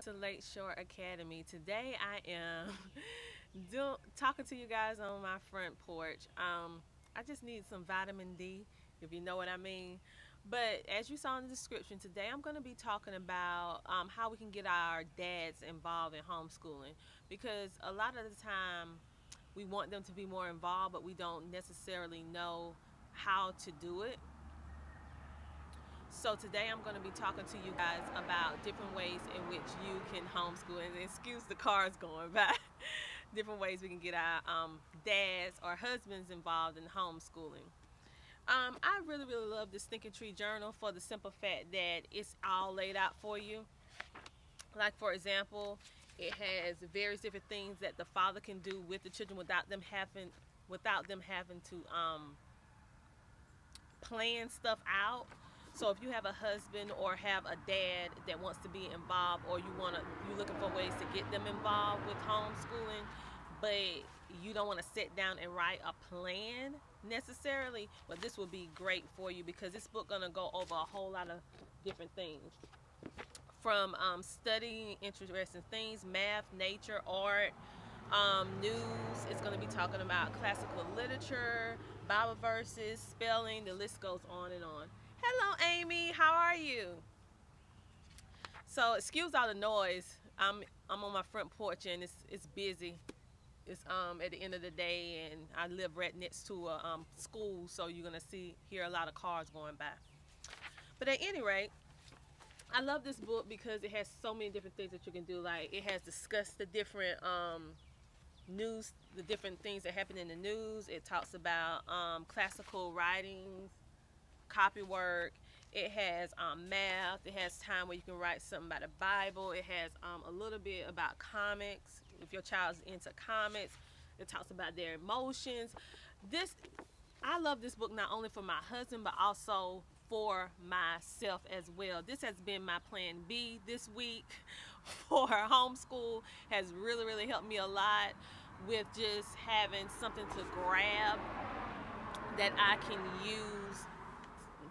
to Lakeshore Academy. Today I am talking to you guys on my front porch. I just need some vitamin D, if you know what I mean. But as you saw in the description, today I'm going to be talking about how we can get our dads involved in homeschooling, because a lot of the time we want them to be more involved, but we don't necessarily know how to do it. So today I'm going to be talking to you guys about different ways in which you can homeschool, and excuse the cars going by. Different ways we can get our dads or husbands involved in homeschooling. I really love this Thinking Tree Journal for the simple fact that it's all laid out for you. Like, for example, it has various different things that the father can do with the children without them having to plan stuff out. So if you have a husband or have a dad that wants to be involved, or you're looking for ways to get them involved with homeschooling, but you don't want to sit down and write a plan necessarily, well, this will be great for you, because this book gonna go over a whole lot of different things, from studying interesting things, math, nature, art, news. It's going to be talking about classical literature, Bible verses, spelling. The list goes on and on. Hello, Amy. How are you? So excuse all the noise. I'm on my front porch and it's busy. It's at the end of the day, and I live right next to a school, so you're gonna hear a lot of cars going by. But at any rate, I love this book because it has so many different things that you can do. Like, it has discussed the different news, the different things that happen in the news. It talks about classical writings, copy work. It has math. It has time where you can write something about the Bible. It has a little bit about comics. If your child's into comics, it talks about their emotions. I love this book not only for my husband, but also for myself as well. This has been my plan B this week for homeschool. Has really helped me a lot with just having something to grab that I can use,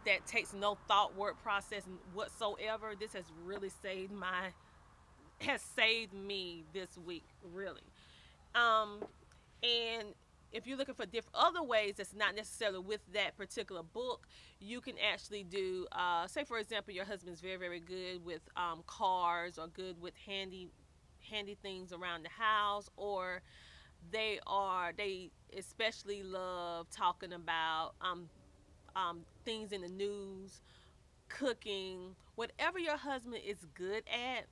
that takes no thought work process whatsoever. This has really saved me this week, really. And if you're looking for different other ways that's not necessarily with that particular book, you can actually do, say for example, your husband's very good with cars, or good with handy things around the house, or they especially love talking about things in the news, cooking. Whatever your husband is good at,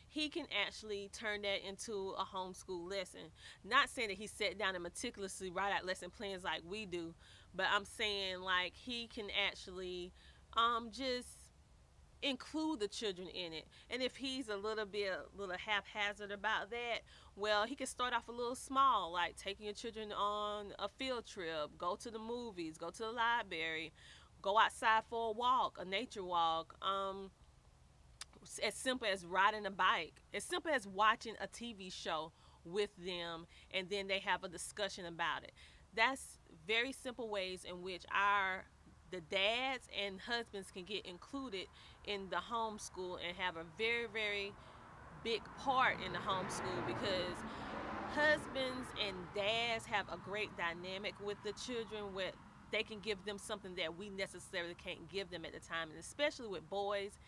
he can actually turn that into a homeschool lesson. Not saying that he sat down and meticulously write out lesson plans like we do, but I'm saying, like, he can actually just include the children in it. And if he's a little haphazard about that, well, he can start off a little small, like taking your children on a field trip, go to the movies, go to the library, go outside for a walk, a nature walk, as simple as riding a bike, as simple as watching a TV show with them, and then they have a discussion about it. That's very simple ways in which the dads and husbands can get included in the homeschool and have a very big part in the homeschool, because husbands and dads have a great dynamic with the children, where they can give them something that we necessarily can't give them at the time, and especially with boys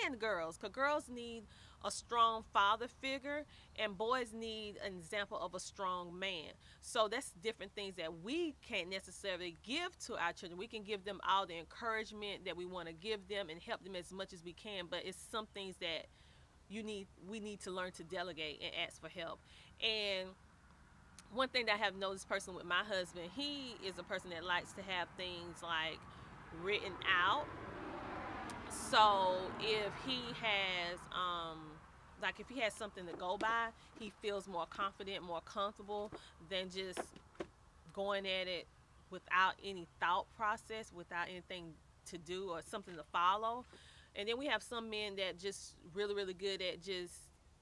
and girls, because girls need a strong father figure and boys need an example of a strong man. So that's different things that we can't necessarily give to our children. We can give them all the encouragement that we want to give them and help them as much as we can, but it's some things that we need to learn to delegate and ask for help. And one thing that I have noticed personally with my husband, he is a person that likes to have things like written out. So if he has if he has something to go by, he feels more confident, more comfortable than just going at it without any thought process, without anything to do or something to follow. And then we have some men that just really good at just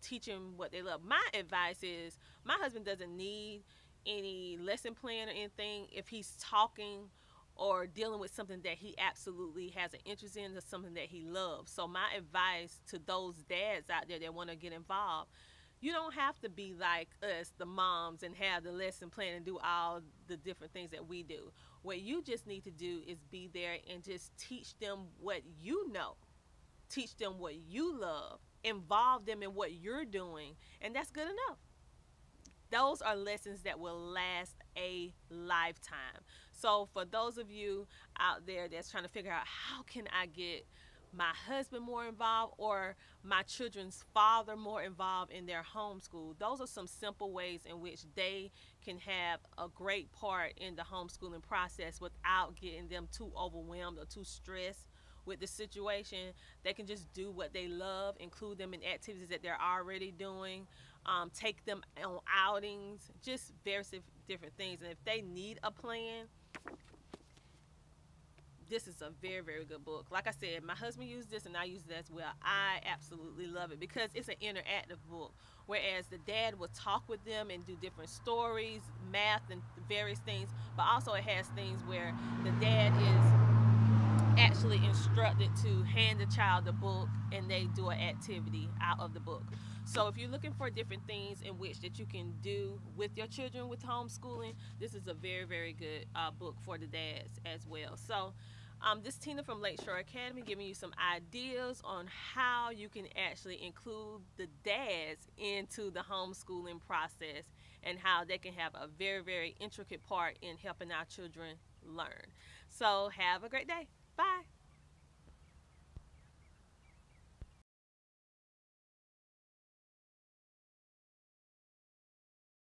teaching what they love. My advice is, my husband doesn't need any lesson plan or anything. If he's talking or dealing with something that he absolutely has an interest in, or something that he loves. So my advice to those dads out there that want to get involved, you don't have to be like us, the moms, and have the lesson plan and do all the different things that we do. What you just need to do is be there and just teach them what you know, teach them what you love, involve them in what you're doing, and that's good enough. Those are lessons that will last a lifetime. So for those of you out there that's trying to figure out, how can I get my husband more involved, or my children's father more involved in their homeschool, those are some simple ways in which they can have a great part in the homeschooling process without getting them too overwhelmed or too stressed with the situation. They can just do what they love, include them in activities that they're already doing, take them on outings, just various different things. And if they need a plan, this is a very, very good book. Like I said, my husband used this and I use it as well. I absolutely love it because it's an interactive book. Whereas the dad will talk with them and do different stories, math, and various things. But also it has things where the dad is actually instructed to hand the child the book and they do an activity out of the book. So if you're looking for different things in which that you can do with your children with homeschooling, this is a very, very good book for the dads as well. So this is Tina from Lakeshore Academy giving you some ideas on how you can actually include the dads into the homeschooling process and how they can have a very, very intricate part in helping our children learn. So have a great day. Bye.